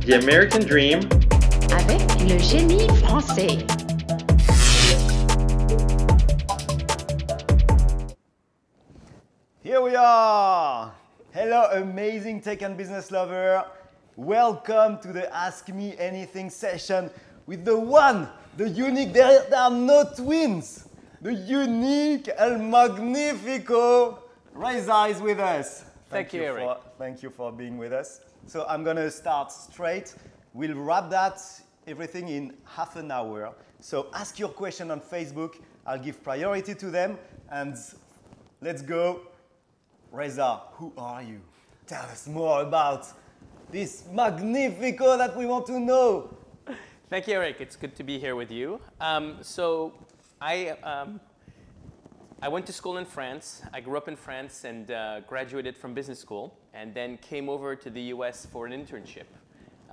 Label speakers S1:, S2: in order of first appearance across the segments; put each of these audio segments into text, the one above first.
S1: The American Dream
S2: avec le génie français.
S3: Here we are! Hello, amazing tech and business lover. Welcome to the Ask Me Anything session with the one, the unique, there are no twins, the unique El Magnifico Reza is with us.
S4: Thank you, Eric.
S3: Thank you for being with us. So I'm going to start straight. We'll wrap that everything in half an hour. So ask your question on Facebook. I'll give priority to them. And let's go. Reza, who are you? Tell us more about this Magnifico that we want to know.
S4: Thank you, Eric. It's good to be here with you. I went to school in France. I grew up in France and graduated from business school, and then came over to the US for an internship.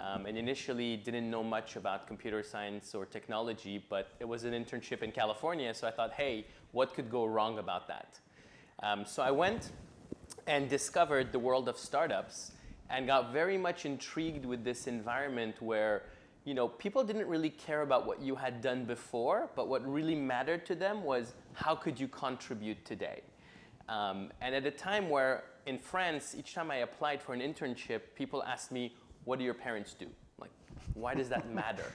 S4: And initially didn't know much about computer science or technology, but it was an internship in California, so I thought, hey, what could go wrong about that? So I went and discovered the world of startups and got very much intrigued with this environment where, you know, people didn't really care about what you had done before, but what really mattered to them was how could you contribute today? And at a time where in France, each time I applied for an internship, people asked me, what do your parents do? Like, why does that matter?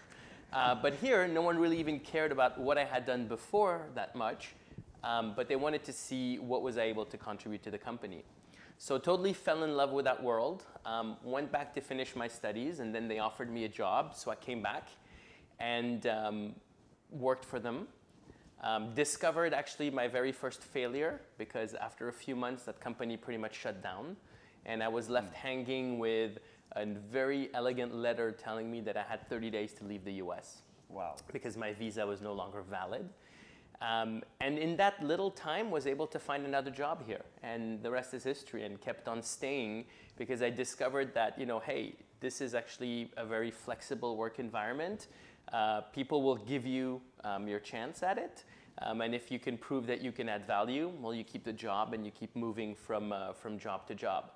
S4: But here, no one really even cared about what I had done before that much, but they wanted to see what was I able to contribute to the company. So totally fell in love with that world, went back to finish my studies, and then they offered me a job, so I came back and worked for them. Discovered actually my very first failure, because after a few months that company pretty much shut down, and I was left hanging with a very elegant letter telling me that I had 30 days to leave the US.
S3: Wow.
S4: Because my visa was no longer valid. And in that little time was able to find another job here, and the rest is history, and kept on staying because I discovered that, you know, hey, this is actually a very flexible work environment. People will give you your chance at it, and if you can prove that you can add value, well, you keep the job and you keep moving from job to job.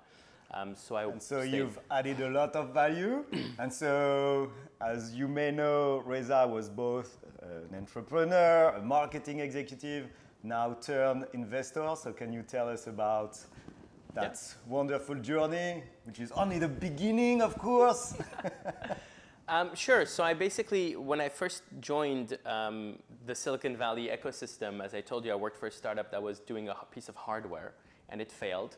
S4: So
S3: you've added a lot of value. And so, as you may know, Reza was both an entrepreneur, a marketing executive, now turned investor. So can you tell us about that wonderful journey, which is only the beginning, of course?
S4: Sure. So I basically, when I first joined the Silicon Valley ecosystem, as I told you, I worked for a startup that was doing a piece of hardware, and it failed.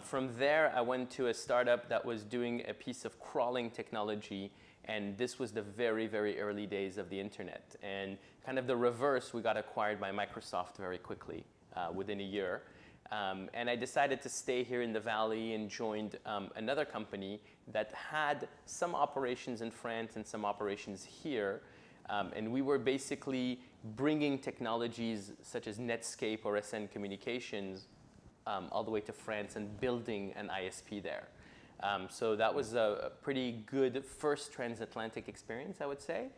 S4: From there, I went to a startup that was doing a piece of crawling technology, and this was the very, very early days of the internet. And kind of the reverse, we got acquired by Microsoft very quickly, within a year. And I decided to stay here in the Valley and joined another company that had some operations in France and some operations here. And we were basically bringing technologies such as Netscape or SN Communications all the way to France and building an ISP there. So that was a pretty good first transatlantic experience, I would say.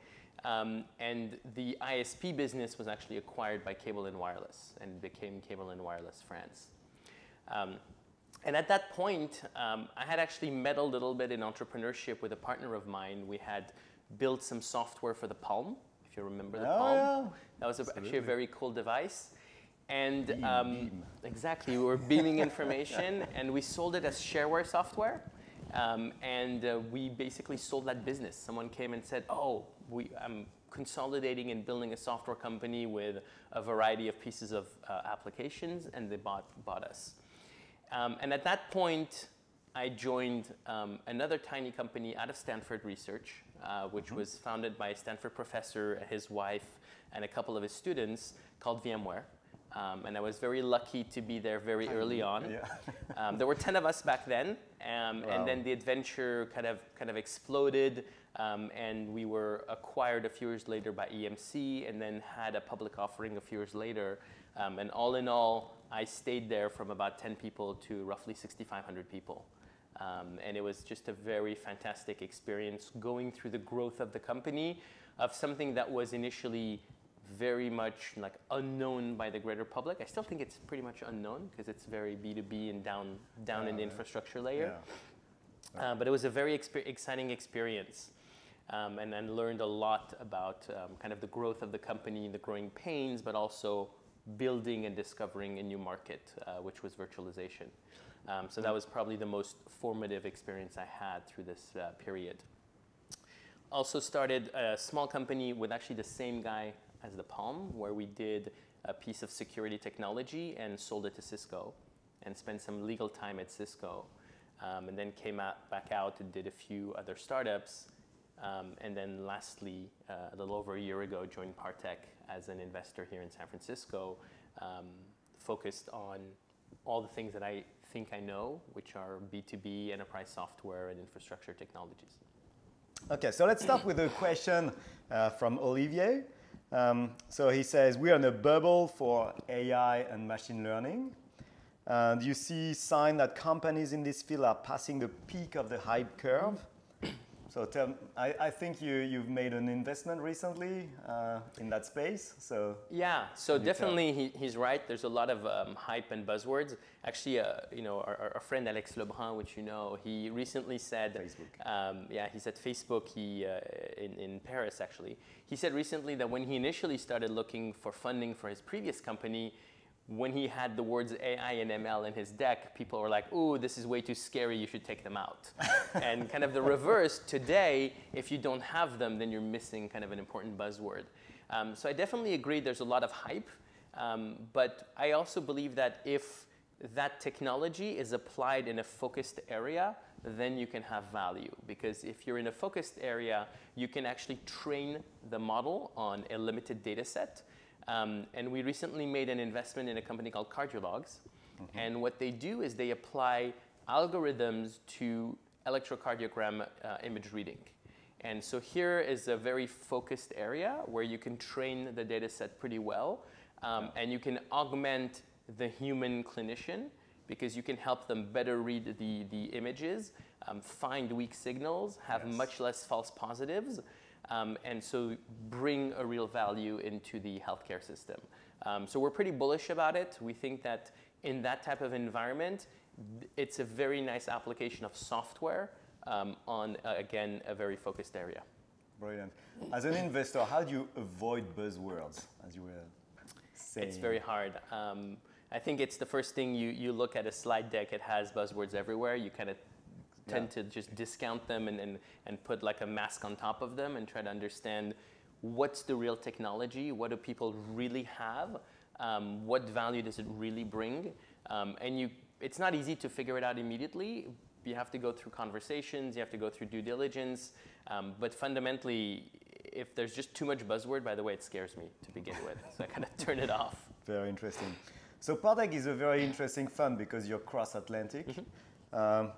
S4: And the ISP business was actually acquired by Cable and Wireless and became Cable and Wireless France. And at that point, I had actually met a little bit in entrepreneurship with a partner of mine. We had built some software for the Palm, if you remember the Palm.
S3: Yeah.
S4: That was actually a very cool device. And exactly, we were beaming information, and we sold it as shareware software. We basically sold that business. Someone came and said, oh, I'm consolidating and building a software company with a variety of pieces of applications, and they bought us. And at that point, I joined another tiny company out of Stanford Research, which was founded by a Stanford professor, his wife, and a couple of his students, called VMware. And I was very lucky to be there very early on. Yeah. There were 10 of us back then, wow. And then the adventure kind of exploded, and we were acquired a few years later by EMC, and then had a public offering a few years later. And all in all, I stayed there from about 10 people to roughly 6,500 people. And it was just a very fantastic experience going through the growth of the company, of something that was initially very much like unknown by the greater public. I still think it's pretty much unknown because it's very B2B and down in the infrastructure layer. But it was a very exciting experience. And then learned a lot about kind of the growth of the company, the growing pains, but also building and discovering a new market, which was virtualization. So that was probably the most formative experience I had through this period. Also started a small company with actually the same guy as the Palm, where we did a piece of security technology and sold it to Cisco and spent some legal time at Cisco. And then came back out and did a few other startups. And then lastly, a little over a year ago, joined Partech as an investor here in San Francisco, focused on all the things that I think I know, which are B2B, enterprise software, and infrastructure technologies.
S3: Okay, so let's start with a question from Olivier. So he says, we are in a bubble for AI and machine learning. Do you see signs that companies in this field are passing the peak of the hype curve? So I think you've made an investment recently in that space. So
S4: yeah, so definitely he's right. There's a lot of hype and buzzwords. Actually, our friend Alex Lebrun, which you know, he recently said,
S3: Facebook.
S4: Yeah, he's at Facebook. In Paris actually. He said recently that when he initially started looking for funding for his previous company, when he had the words AI and ML in his deck, people were like, ooh, this is way too scary, you should take them out. And kind of the reverse, today, if you don't have them, then you're missing kind of an important buzzword. So I definitely agree there's a lot of hype, but I also believe that if that technology is applied in a focused area, then you can have value. Because if you're in a focused area, you can actually train the model on a limited data set. And we recently made an investment in a company called Cardiologs. Mm-hmm. And what they do is they apply algorithms to electrocardiogram image reading. And so here is a very focused area where you can train the data set pretty well. And you can augment the human clinician because you can help them better read the images, find weak signals, have much less false positives. And so bring a real value into the healthcare system. So we're pretty bullish about it. We think that in that type of environment, it's a very nice application of software on, again, a very focused area.
S3: Brilliant. As an investor, how do you avoid buzzwords, as you were saying?
S4: It's very hard. I think it's the first thing you look at a slide deck, it has buzzwords everywhere. You kind of tend to just discount them and put like a mask on top of them and try to understand what's the real technology, what do people really have, what value does it really bring, and it's not easy to figure it out immediately. You have to go through conversations, you have to go through due diligence, but fundamentally, if there's just too much buzzword, by the way, it scares me to begin with, so I kind of turn it off.
S3: Very interesting. So Partech is a very interesting fund because you're cross-Atlantic. Mm-hmm.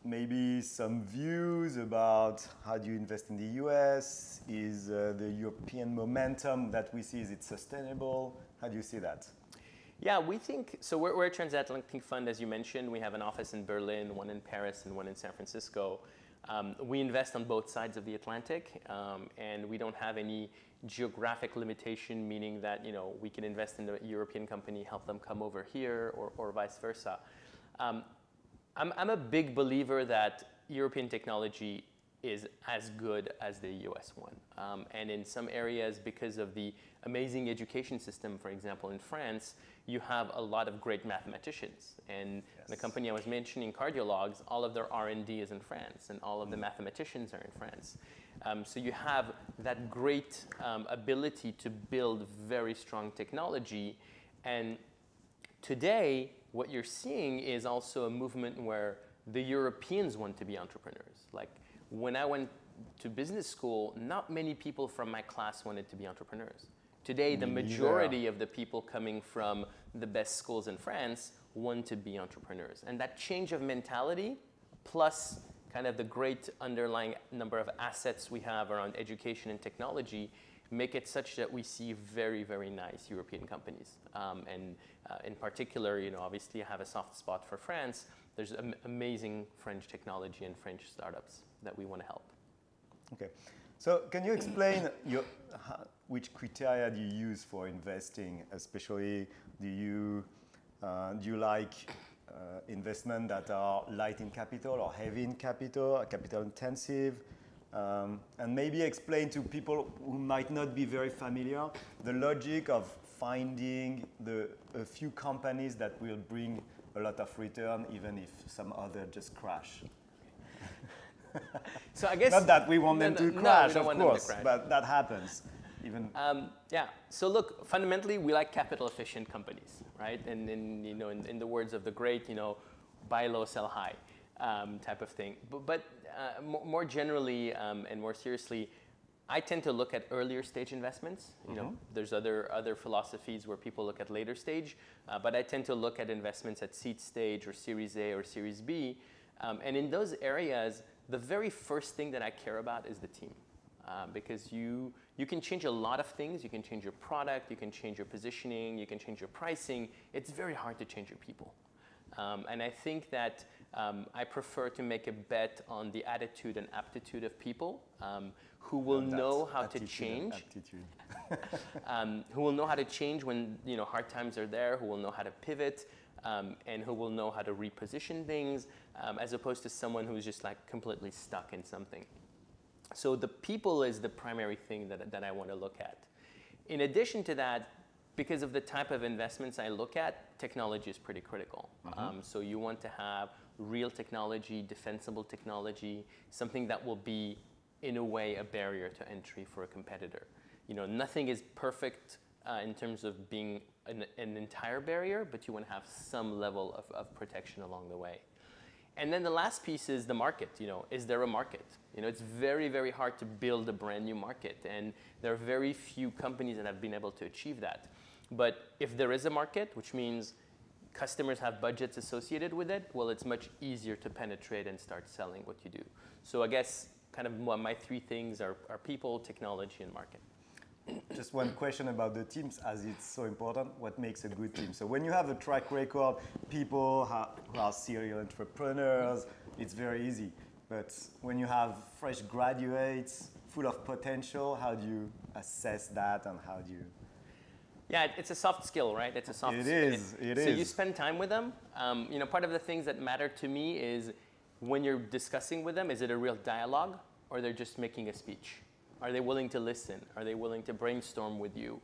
S3: Maybe some views about how do you invest in the US? Is the European momentum that we see, is it sustainable? How do you see that?
S4: Yeah, we think, so we're a transatlantic fund, as you mentioned. We have an office in Berlin, one in Paris, and one in San Francisco. We invest on both sides of the Atlantic, and we don't have any geographic limitation, meaning that we can invest in a European company, help them come over here, or vice versa. I'm a big believer that European technology is as good as the US one. And in some areas, because of the amazing education system, for example, in France, you have a lot of great mathematicians. And the company I was mentioning, Cardiologs, all of their R&D is in France, and all of the mathematicians are in France. So you have that great ability to build very strong technology. And today, what you're seeing is also a movement where the Europeans want to be entrepreneurs. Like when I went to business school, not many people from my class wanted to be entrepreneurs. Today, the majority of the people coming from the best schools in France want to be entrepreneurs. And that change of mentality, plus kind of the great underlying number of assets we have around education and technology, make it such that we see very, very nice European companies. And in particular, obviously I have a soft spot for France. There's amazing French technology and French startups that we want to help.
S3: Okay. So can you explain which criteria do you use for investing? Especially, do you like investment that are light in capital or heavy in capital, capital intensive, and maybe explain to people who might not be very familiar the logic of finding a few companies that will bring a lot of return even if some other just crash.
S4: So I guess
S3: not that we want them to crash, of course, but that happens. Even
S4: yeah. So look, fundamentally, we like capital efficient companies, right? And in the words of the great, buy low, sell high, type of thing. But more generally and more seriously, I tend to look at earlier stage investments. There's other philosophies where people look at later stage, but I tend to look at investments at seed stage or Series A or Series B. And in those areas, the very first thing that I care about is the team. Because you can change a lot of things. You can change your product, you can change your positioning, you can change your pricing. It's very hard to change your people. And I think that I prefer to make a bet on the attitude and aptitude of people who will know how to change. Who will know how to change when hard times are there, who will know how to pivot, and who will know how to reposition things, as opposed to someone who's just like completely stuck in something. So the people is the primary thing that I want to look at. In addition to that, because of the type of investments I look at, technology is pretty critical. So you want to have real technology, defensible technology, something that will be, in a way, a barrier to entry for a competitor. Nothing is perfect in terms of being an entire barrier, but you want to have some level of protection along the way. And then the last piece is the market. Is there a market? It's very, very hard to build a brand new market, and there are very few companies that have been able to achieve that. But if there is a market, which means customers have budgets associated with it, well, it's much easier to penetrate and start selling what you do. So I guess kind of my three things are people, technology, and market.
S3: Just one question about the teams, as it's so important. What makes a good team? So when you have a track record, people who are serial entrepreneurs, it's very easy. But when you have fresh graduates full of potential, how do you assess that, and how do you?
S4: Yeah, it's a soft skill, right? It's a soft skill.
S3: It is.
S4: So you spend time with them. Part of the things that matter to me is when you're discussing with them, is it a real dialogue, or they're just making a speech? Are they willing to listen? Are they willing to brainstorm with you?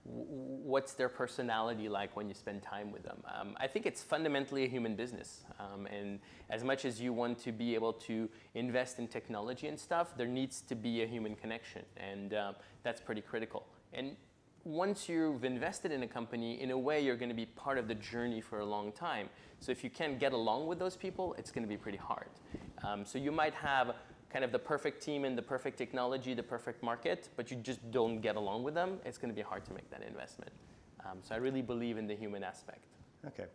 S4: What's their personality like when you spend time with them? I think it's fundamentally a human business. And as much as you want to be able to invest in technology and stuff, there needs to be a human connection. And that's pretty critical. And once you've invested in a company, in a way, you're going to be part of the journey for a long time. So if you can't get along with those people, it's going to be pretty hard. So you might have kind of the perfect team and the perfect technology, the perfect market, but you just don't get along with them, it's going to be hard to make that investment. So I really believe in the human aspect.
S3: Okay.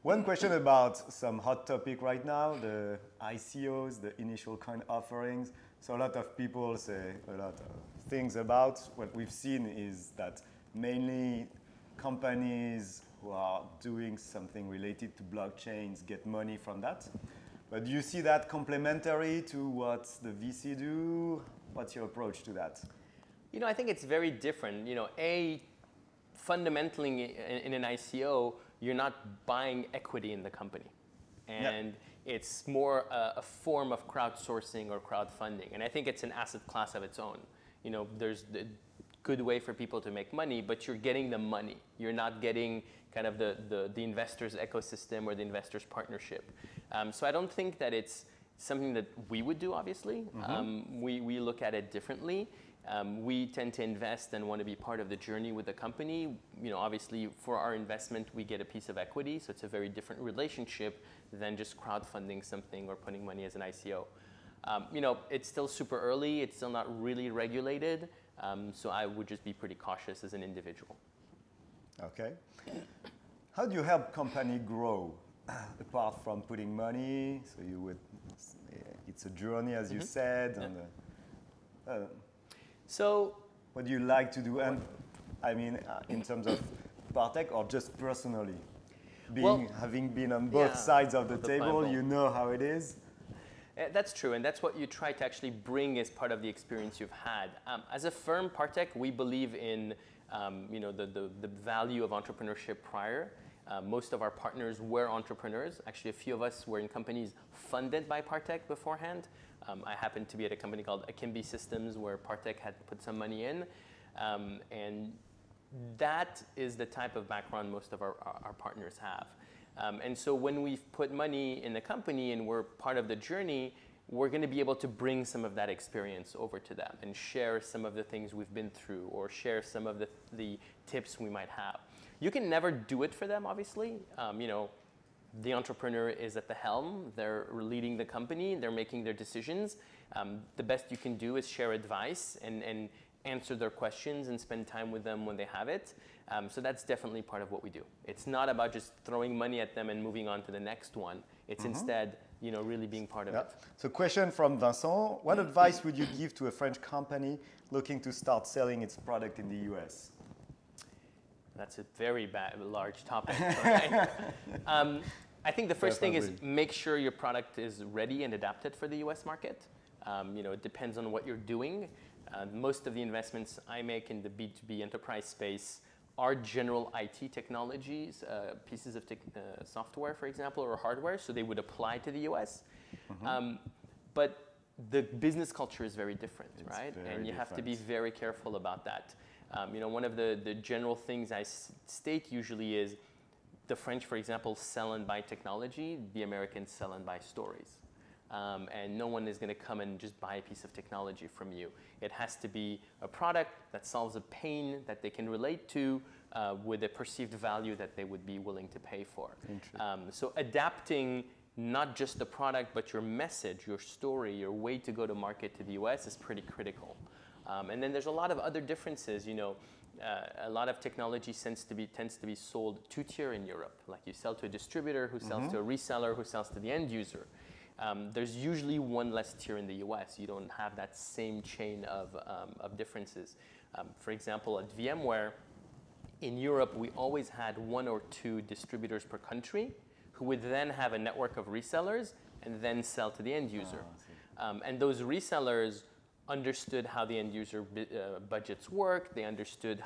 S3: One question about some hot topic right now, the ICOs, the initial coin offerings. So a lot of people say a lot of things about. What we've seen is that mainly companies who are doing something related to blockchains get money from that. But do you see that complementary to what the VC do? What's your approach to that?
S4: I think it's very different. Fundamentally in an ICO, you're not buying equity in the company. And it's more a form of crowdsourcing or crowdfunding. And I think it's an asset class of its own. There's a good way for people to make money, but you're getting the money. You're not getting kind of the investor's ecosystem or the investor's partnership. So I don't think that it's something that we would do, obviously. We look at it differently. We tend to invest and want to be part of the journey with the company. Obviously, for our investment, we get a piece of equity, so it's a very different relationship than just crowdfunding something or putting money as an ICO. It's still super early. It's still not really regulated. So I would just be pretty cautious as an individual.
S3: Okay. How do you help company grow apart from putting money? So it's a journey, as you said. And,
S4: so
S3: what do you like to do? And I mean, in terms of Partech or just personally? Having been on both sides of the table, you know how it is.
S4: That's true, and that's what you try to actually bring as part of the experience you've had. As a firm, Partech, we believe in the value of entrepreneurship prior. Most of our partners were entrepreneurs. Actually, a few of us were in companies funded by Partech beforehand. I happened to be at a company called Akimbi Systems where Partech had put some money in. And that is the type of background most of our partners have. And so when we've put money in the company and we're part of the journey, we're going to be able to bring some of that experience over to them and share some of the things we've been through or share some of the tips we might have. You can never do it for them, obviously. You know, the entrepreneur is at the helm. They're leading the company. They're making their decisions. The best you can do is share advice and answer their questions and spend time with them when they have it. So that's definitely part of what we do. It's not about just throwing money at them and moving on to the next one. It's instead, you know, really being part of it.
S3: So question from Vincent. What advice would you give to a French company looking to start selling its product in the US?
S4: That's a very large topic, right? I think the first thing is make sure your product is ready and adapted for the US market. You know, it depends on what you're doing. Most of the investments I make in the B2B enterprise space are general IT technologies, pieces of software, for example, or hardware, so they would apply to the US. But the business culture is very different, right? And you have to be very careful about that. You know, one of the general things I state usually is the French, for example, sell and buy technology. The Americans sell and buy stories. And no one is going to come and just buy a piece of technology from you. It has to be a product that solves a pain that they can relate to with a perceived value that they would be willing to pay for. So adapting not just the product, but your message, your story, your way to go to market to the US is pretty critical. And then there's a lot of other differences. You know, a lot of technology tends to be sold two-tier in Europe. Like you sell to a distributor who sells to a reseller who sells to the end user. There's usually one less tier in the US. You don't have that same chain of differences. For example, at VMware, in Europe, we always had 1 or 2 distributors per country who would then have a network of resellers and then sell to the end user. And those resellers understood how the end user budgets worked. They understood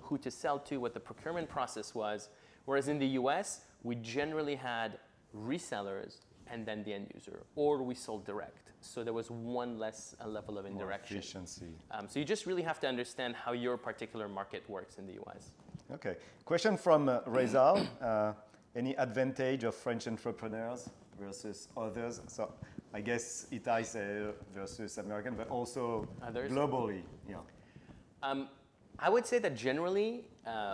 S4: who to sell to, what the procurement process was. Whereas in the US, we generally had resellers and then the end user, or we sold direct. So there was one less level of indirection.
S3: More efficiency.
S4: So you just really have to understand how your particular market works in the US.
S3: Okay. Question from Reza. Any advantage of French entrepreneurs versus others? So I guess Italy versus American, but also others? Globally. Yeah.
S4: I would say that generally,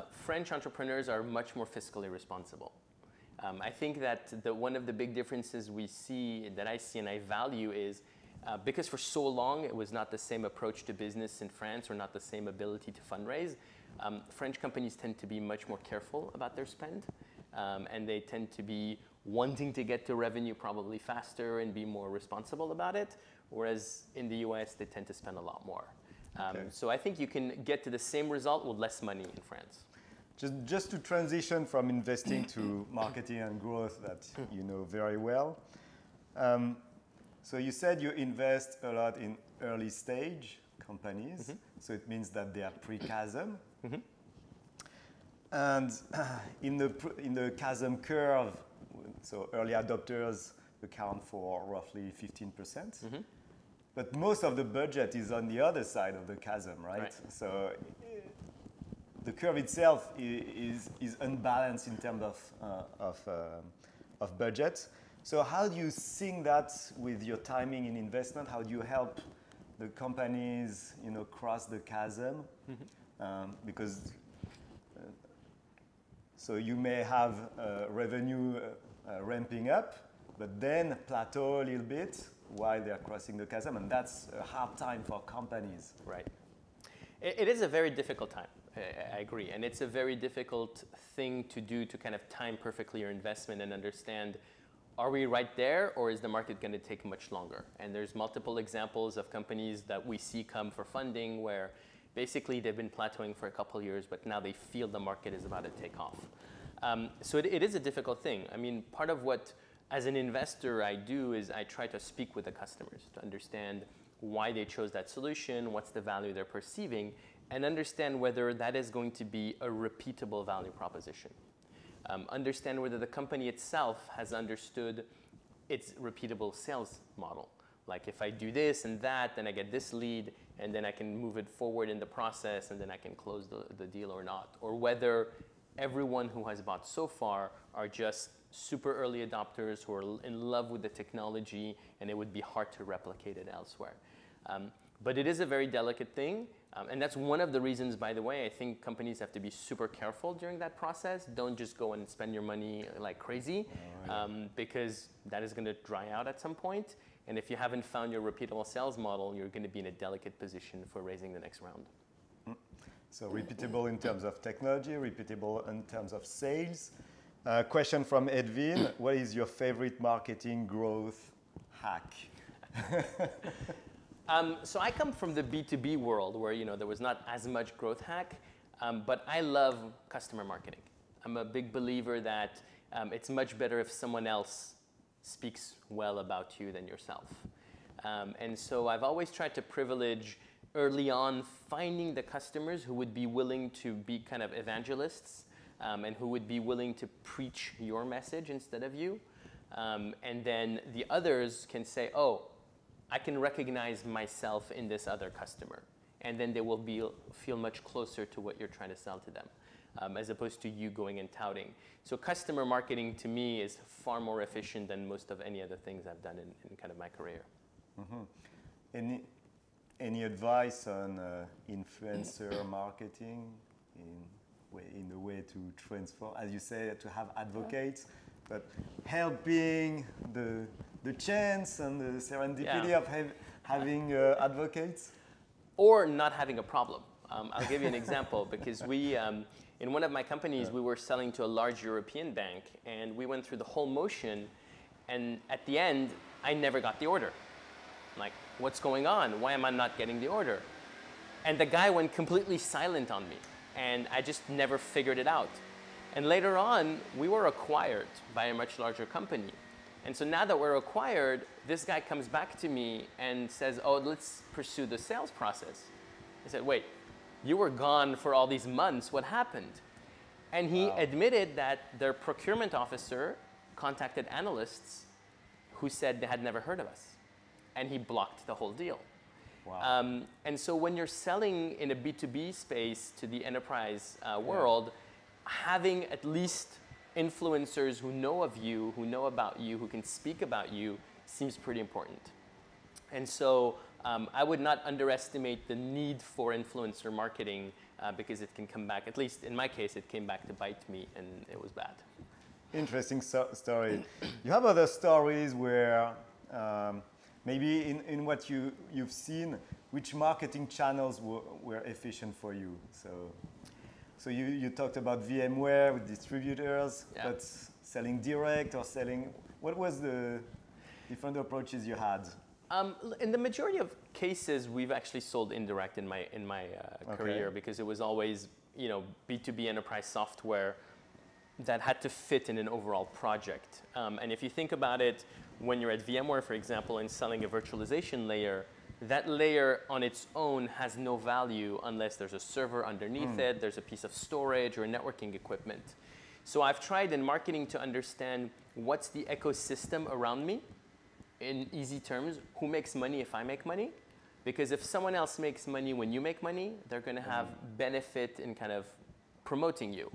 S4: French entrepreneurs are much more fiscally responsible. I think that one of the big differences that I see and I value is because for so long it was not the same approach to business in France or not the same ability to fundraise. French companies tend to be much more careful about their spend, and they tend to be wanting to get to revenue probably faster and be more responsible about it, whereas in the US they tend to spend a lot more. So I think you can get to the same result with less money in France.
S3: Just to transition from investing to marketing and growth that you know very well. So you said you invest a lot in early stage companies. So it means that they are pre-Chasm. And in the Chasm Curve, so early adopters account for roughly 15%. But most of the budget is on the other side of the chasm, right? So the curve itself is unbalanced in terms of budget. So how do you sync that with your timing in investment? How do you help the companies, cross the chasm? Because so you may have revenue ramping up, but then plateau a little bit while they're crossing the chasm, and that's a hard time for companies.
S4: Right. It is a very difficult time. I agree. And it's a very difficult thing to do to kind of time perfectly your investment and understand, are we right there or is the market going to take much longer? And there's multiple examples of companies that we see come for funding where basically they've been plateauing for a couple of years, but now they feel the market is about to take off. So it is a difficult thing. I mean, part of what, as an investor, I do is I try to speak with the customers to understand why they chose that solution, what's the value they're perceiving, and understand whether that is going to be a repeatable value proposition. Understand whether the company itself has understood its repeatable sales model. Like if I do this and that, then I get this lead, and then I can move it forward in the process, and then I can close the deal or not. Or whether everyone who has bought so far are just super early adopters who are in love with the technology, and it would be hard to replicate it elsewhere. But it is a very delicate thing, and that's one of the reasons, by the way, I think companies have to be super careful during that process. Don't just go and spend your money like crazy, because that is going to dry out at some point. And if you haven't found your repeatable sales model, you're going to be in a delicate position for raising the next round.
S3: So repeatable in terms of technology, repeatable in terms of sales. Question from Edwin: what is your favorite marketing growth hack?
S4: So I come from the B2B world where there was not as much growth hack, but I love customer marketing. I'm a big believer that it's much better if someone else speaks well about you than yourself. And so I've always tried to privilege early on finding the customers who would be willing to be kind of evangelists, and who would be willing to preach your message instead of you. And then the others can say, oh, I can recognize myself in this other customer. And then they will feel much closer to what you're trying to sell to them, as opposed to you going and touting. So customer marketing to me is far more efficient than most of any other things I've done in kind of my career.
S3: Mm-hmm. Any advice on influencer marketing in a way to transform, as you say, to have advocates, but helping the chance and the serendipity of having advocates?
S4: Or not having a problem. I'll give you an example, because we, in one of my companies, we were selling to a large European bank, and we went through the whole motion, and at the end, I never got the order. Like, what's going on? Why am I not getting the order? And the guy went completely silent on me, and I just never figured it out. And later on, we were acquired by a much larger company. And so now that we're acquired, this guy comes back to me and says, oh, let's pursue the sales process. I said, wait, you were gone for all these months. What happened? And he admitted that their procurement officer contacted analysts who said they had never heard of us. And he blocked the whole deal.
S3: Wow.
S4: And so when you're selling in a B2B space to the enterprise world, having at least influencers who know of you, who know about you, who can speak about you, seems pretty important. And so I would not underestimate the need for influencer marketing, because it can come back, at least in my case, it came back to bite me, and it was bad.
S3: Interesting story. You have other stories where maybe in what you've seen, which marketing channels were efficient for you? So you talked about VMware with distributors, but selling direct or selling, what was the different approaches you had?
S4: In the majority of cases, we've actually sold indirect in my career, because it was always B2B enterprise software that had to fit in an overall project. And if you think about it, when you're at VMware, for example, and selling a virtualization layer, that layer on its own has no value unless there's a server underneath it, there's a piece of storage or networking equipment. So I've tried in marketing to understand what's the ecosystem around me. In easy terms, who makes money if I make money? Because if someone else makes money when you make money, they're going to have benefit in kind of promoting you.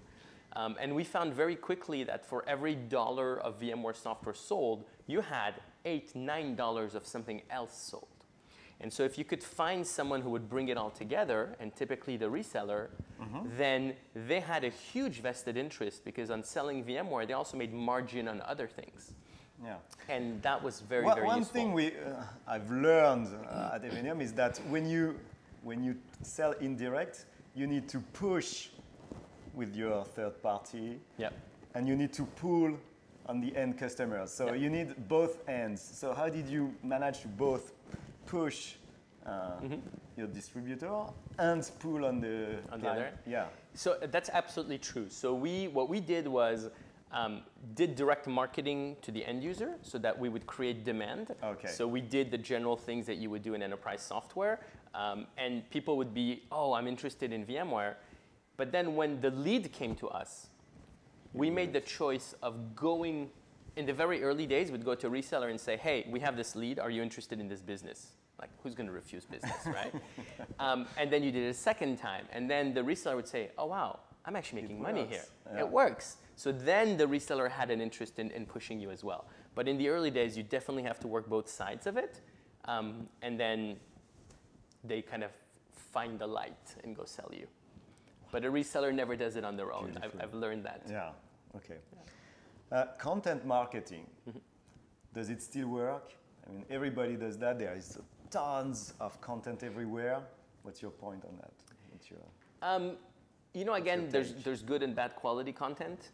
S4: And we found very quickly that for every $1 of VMware software sold, you had $8, $9 of something else sold. And so if you could find someone who would bring it all together, and typically the reseller, then they had a huge vested interest, because on selling VMware, they also made margin on other things.
S3: Yeah.
S4: And that was very useful.
S3: One thing I've learned at Evenium is that when you sell indirect, you need to push with your third party, and you need to pull on the end customers. So you need both ends. So how did you manage to both push your distributor and pull on the
S4: other?
S3: Yeah.
S4: So that's absolutely true. So what we did was did direct marketing to the end user, so that we would create demand.
S3: Okay.
S4: So we did the general things that you would do in enterprise software, and people would be, oh, I'm interested in VMware. But then when the lead came to us, we made the choice of going, in the very early days, we'd go to a reseller and say, hey, we have this lead, are you interested in this business? Like, who's going to refuse business, right? And then you did it a second time, and then the reseller would say, oh, wow, I'm actually making money here. Yeah. It works. So then the reseller had an interest in pushing you as well. But in the early days, you definitely have to work both sides of it, and then they kind of find the light and go sell you. But a reseller never does it on their own. I've learned that.
S3: Yeah, okay. Yeah. Content marketing, does it still work? I mean, everybody does that. There is tons of content everywhere. What's your point on that? You know, again, there's good and bad quality content.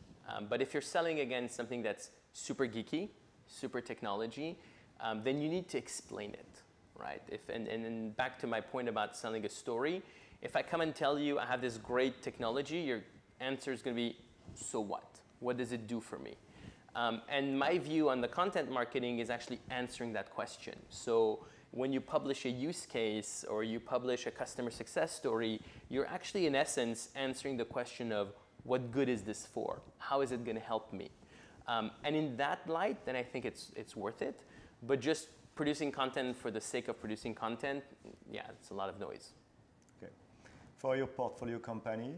S3: But if you're selling, again, something that's super geeky, super technology, then you need to explain it, right? And back to my point about selling a story, if I come and tell you I have this great technology, your answer is going to be, so what? What does it do for me? And my view on the content marketing is actually answering that question. So when you publish a use case or you publish a customer success story, you're actually, in essence, answering the question of what good is this for? How is it going to help me? And in that light, then I think it's worth it. But just producing content for the sake of producing content, yeah, it's a lot of noise. Okay. For your portfolio company,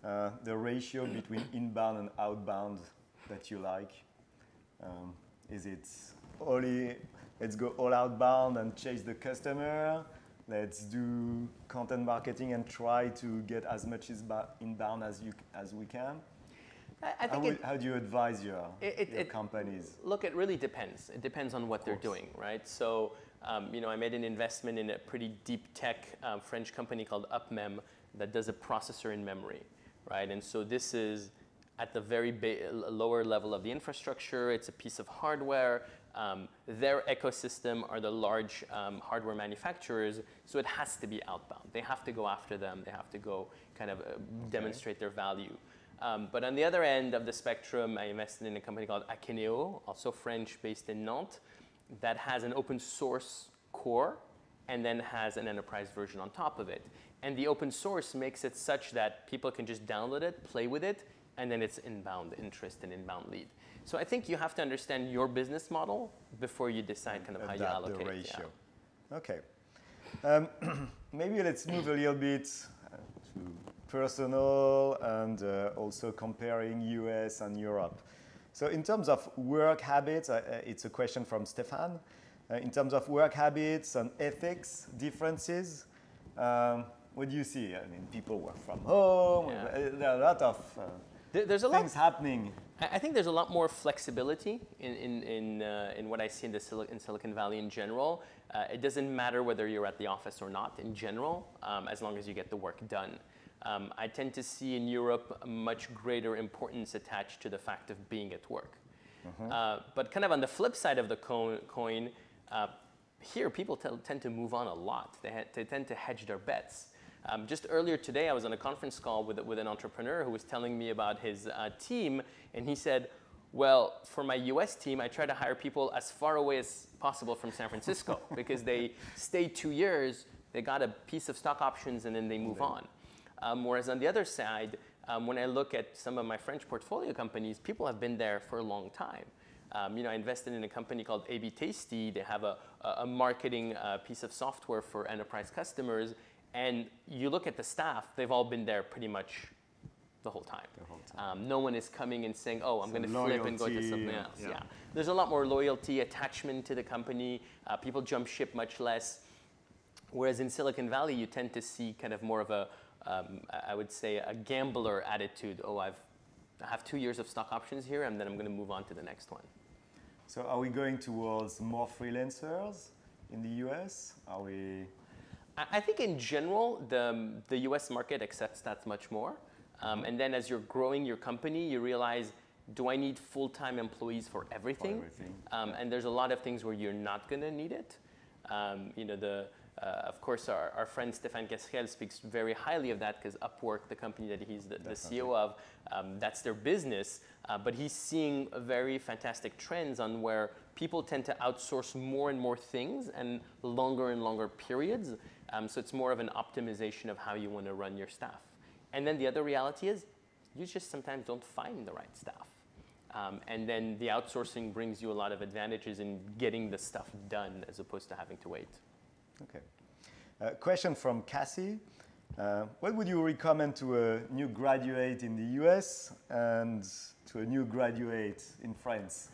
S3: the ratio between inbound and outbound that you like, is it only let's go all outbound and chase the customer? Let's do content marketing and try to get as much inbound as we can?
S4: I think
S3: how do you advise your companies?
S4: Look, it really depends. It depends on what they're doing, right? So, you know, I made an investment in a pretty deep tech French company called Amram that does a processor in memory, right? And so this is at the very lower level of the infrastructure. It's a piece of hardware. Their ecosystem are the large hardware manufacturers, so it has to be outbound. They have to go after them. They have to go kind of demonstrate their value. But on the other end of the spectrum, I invested in a company called ICOs, also French, based in Nantes, that has an open source core and then has an enterprise version on top of it. And the open source makes it such that people can just download it, play with it, and then it's inbound interest and inbound lead. So I think you have to understand your business model before you decide kind of how you allocate
S3: the ratio. Yeah. Okay. Maybe let's move a little bit to personal and also comparing US and Europe. So in terms of work habits, it's a question from Stefan. In terms of work habits and ethics differences, what do you see? I mean, people work from home. Yeah. There are a lot of things happening.
S4: I think there's a lot more flexibility in what I see in Silicon Valley in general. It doesn't matter whether you're at the office or not in general, as long as you get the work done. I tend to see in Europe a much greater importance attached to the fact of being at work. But kind of on the flip side of the coin, here people tend to move on a lot. They tend to hedge their bets. Just earlier today, I was on a conference call with an entrepreneur who was telling me about his team, and he said, well, for my US team, I try to hire people as far away as possible from San Francisco because they stay 2 years, they got a piece of stock options, and then they move on. Whereas on the other side, when I look at some of my French portfolio companies, people have been there for a long time. You know, I invested in a company called AB Tasty. They have a marketing piece of software for enterprise customers. And you look at the staff, they've all been there pretty much the whole time. No one is coming and saying, oh, I'm going to flip and go to something else. Yeah. There's a lot more loyalty, attachment to the company. People jump ship much less. Whereas in Silicon Valley, you tend to see kind of more of a, I would say, a gambler attitude. Oh, I have 2 years of stock options here, and then I'm going to move on to the next one.
S3: So are we going towards more freelancers in the US? Are we...
S4: I think in general, the US market accepts that much more. And then as you're growing your company, you realize, do I need full-time employees for everything? And there's a lot of things where you're not going to need it. You know, of course, our friend Stéphane Casriel speaks very highly of that because Upwork, the company that he's the CEO of, that's their business. But he's seeing very fantastic trends on where people tend to outsource more and more things and longer periods. So it's more of an optimization of how you want to run your staff. And then the other reality is you just sometimes don't find the right staff. And then the outsourcing brings you a lot of advantages in getting the stuff done as opposed to having to wait.
S3: Okay. Question from Cassie. What would you recommend to a new graduate in the US and to a new graduate in France?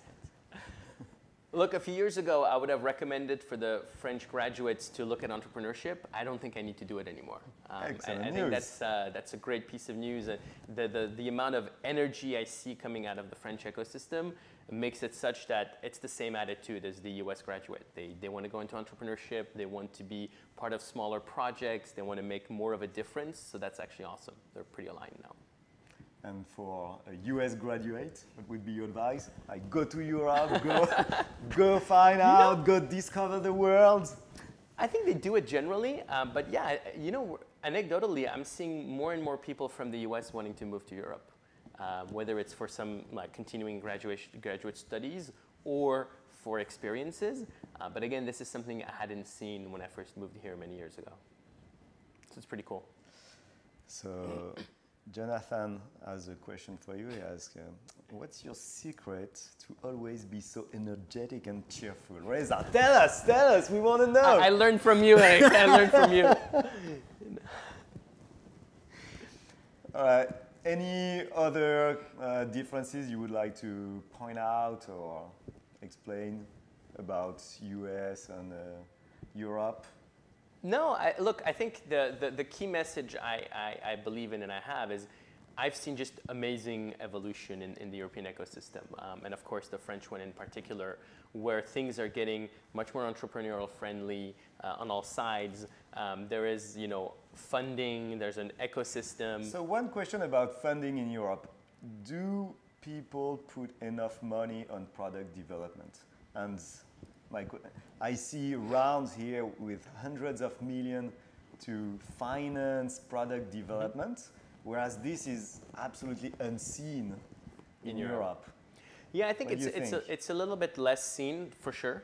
S4: Look, a few years ago, I would have recommended for the French graduates to look at entrepreneurship. I don't think I need to do it anymore.
S3: Excellent
S4: I
S3: news.
S4: think that's a great piece of news. The amount of energy I see coming out of the French ecosystem makes it such that it's the same attitude as the US graduate. They want to go into entrepreneurship. They want to be part of smaller projects. They want to make more of a difference. So that's actually awesome. They're pretty aligned now.
S3: And for a US graduate, what would be your advice? Like, go to Europe, go find out, go discover the world.
S4: I think they do it generally, but yeah, anecdotally, I'm seeing more and more people from the US wanting to move to Europe, whether it's for some like continuing graduate studies or for experiences. But again, this is something I hadn't seen when I first moved here many years ago. So it's pretty cool.
S3: So Jonathan has a question for you. He asks, what's your secret to always be so energetic and cheerful? Reza, tell us, we want to know.
S4: I learned from you, Eric. I learned from you.
S3: All right. Any other differences you would like to point out or explain about US and Europe?
S4: No, look, I think the key message I believe in and I have is I've seen just amazing evolution in the European ecosystem. And of course, the French one in particular, where things are getting much more entrepreneurial friendly on all sides. There is, funding, there's an ecosystem.
S3: So one question about funding in Europe. Do people put enough money on product development? And I see rounds here with hundreds of millions to finance product development, whereas this is absolutely unseen in Europe.
S4: Yeah, I think it's a little bit less seen for sure.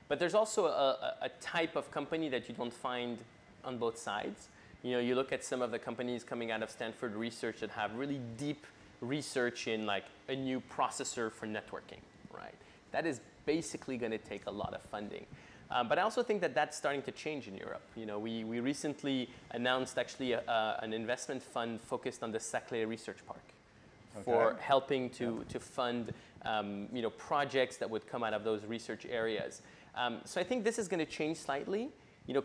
S4: But there's also a type of company that you don't find on both sides. You look at some of the companies coming out of Stanford research that have really deep research in like a new processor for networking, right? That is basically going to take a lot of funding. But I also think that that's starting to change in Europe. We recently announced actually an investment fund focused on the Saclay Research Park for helping to fund projects that would come out of those research areas. So I think this is going to change slightly.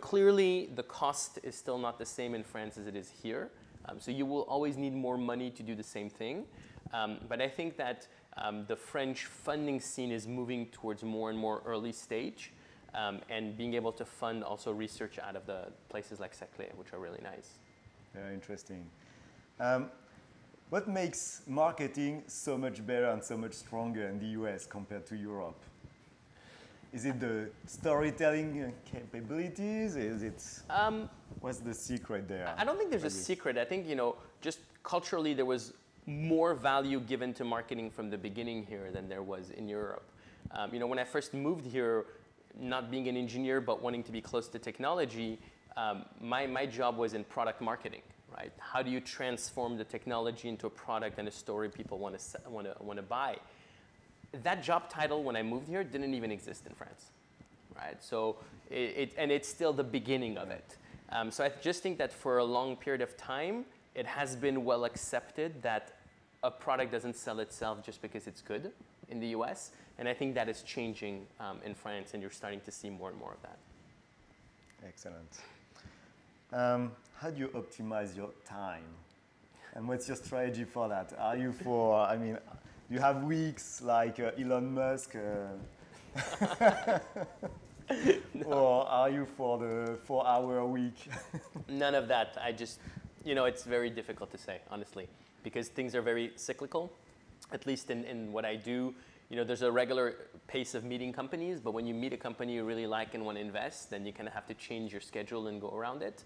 S4: Clearly the cost is still not the same in France as it is here. So you will always need more money to do the same thing. But I think that the French funding scene is moving towards more and more early stage and being able to fund also research out of the places like Saclay, which are really nice.
S3: Very interesting. What makes marketing so much better and so much stronger in the US compared to Europe? Is it the storytelling capabilities? Is it, what's the secret there?
S4: I don't think there's a secret. I think, just culturally there was more value given to marketing from the beginning here than there was in Europe. When I first moved here, not being an engineer but wanting to be close to technology, my job was in product marketing, right? How do you transform the technology into a product and a story people want to buy? That job title when I moved here didn't even exist in France, right? So it's still the beginning of it. So I just think that for a long period of time, it has been well accepted that a product doesn't sell itself just because it's good in the US. And I think that is changing in France, and you're starting to see more and more of that.
S3: Excellent. How do you optimize your time? And what's your strategy for that? Are you for, you have weeks like Elon Musk, or are you for the 4-hour week?
S4: None of that. It's very difficult to say, honestly, because things are very cyclical, at least in what I do. There's a regular pace of meeting companies, but when you meet a company you really like and want to invest, then you kind of have to change your schedule and go around it.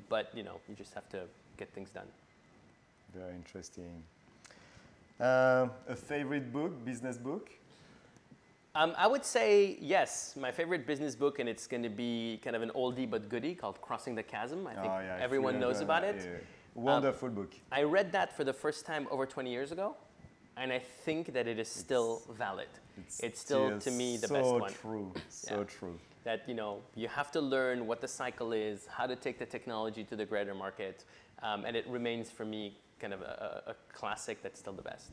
S4: But, you just have to get things done.
S3: Very interesting. A favorite book, business book?
S4: I would say yes. My favorite business book, and it's going to be kind of an oldie but goodie, called Crossing the Chasm. I think everyone knows about it.
S3: Wonderful book.
S4: I read that for the first time over 20 years ago, and I think that it is still valid. It's still, to me, the best one.
S3: So true.
S4: That, you know, you have to learn what the cycle is, how to take the technology to the greater market, and it remains, for me, kind of a classic that's still the best.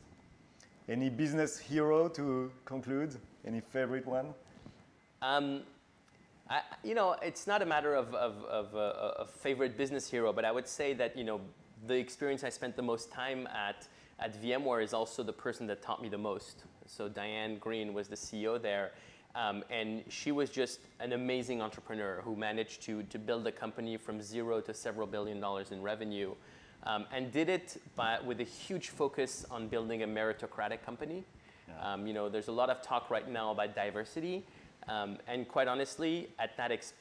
S3: Any business hero to conclude? Any favorite one?
S4: You know, it's not a matter of a favorite business hero, but I would say that, you know, the experience I spent the most time at VMware is also the person that taught me the most. So Diane Green was the CEO there, and she was just an amazing entrepreneur who managed to build a company from zero to several $1 billion in revenue, and did it with a huge focus on building a meritocratic company. Yeah. You know, there's a lot of talk right now about diversity. And quite honestly,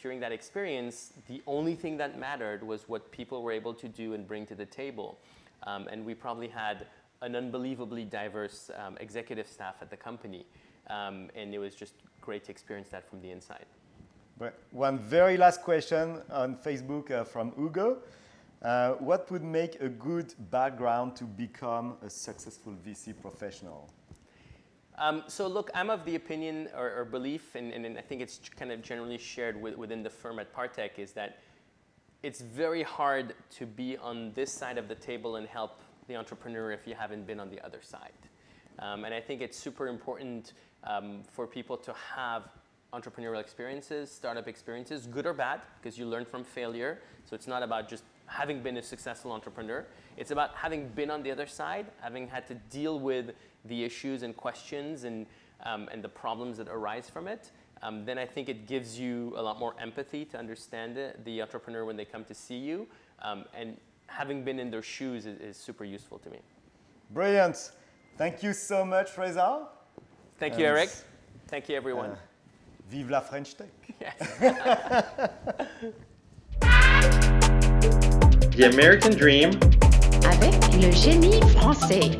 S4: during that experience, the only thing that mattered was what people were able to do and bring to the table. And we probably had an unbelievably diverse executive staff at the company. And it was just great to experience that from the inside.
S3: But one very last question on Facebook from Hugo. What would make a good background to become a successful VC professional?
S4: So look, I'm of the opinion or belief, and I think it's kind of generally shared within the firm at Partech, is that it's very hard to be on this side of the table and help the entrepreneur if you haven't been on the other side. And I think it's super important for people to have entrepreneurial experiences, startup experiences, good or bad, because you learn from failure. So it's not about just having been a successful entrepreneur. It's about having been on the other side, having had to deal with the issues and questions and the problems that arise from it. Then I think it gives you a lot more empathy to understand the entrepreneur when they come to see you. And having been in their shoes is super useful to me.
S3: Brilliant. Thank you so much, Reza.
S4: Thank you, Eric. Thank you, everyone.
S3: Vive la French Tech.
S4: Yes.
S1: The American Dream
S2: avec le génie français.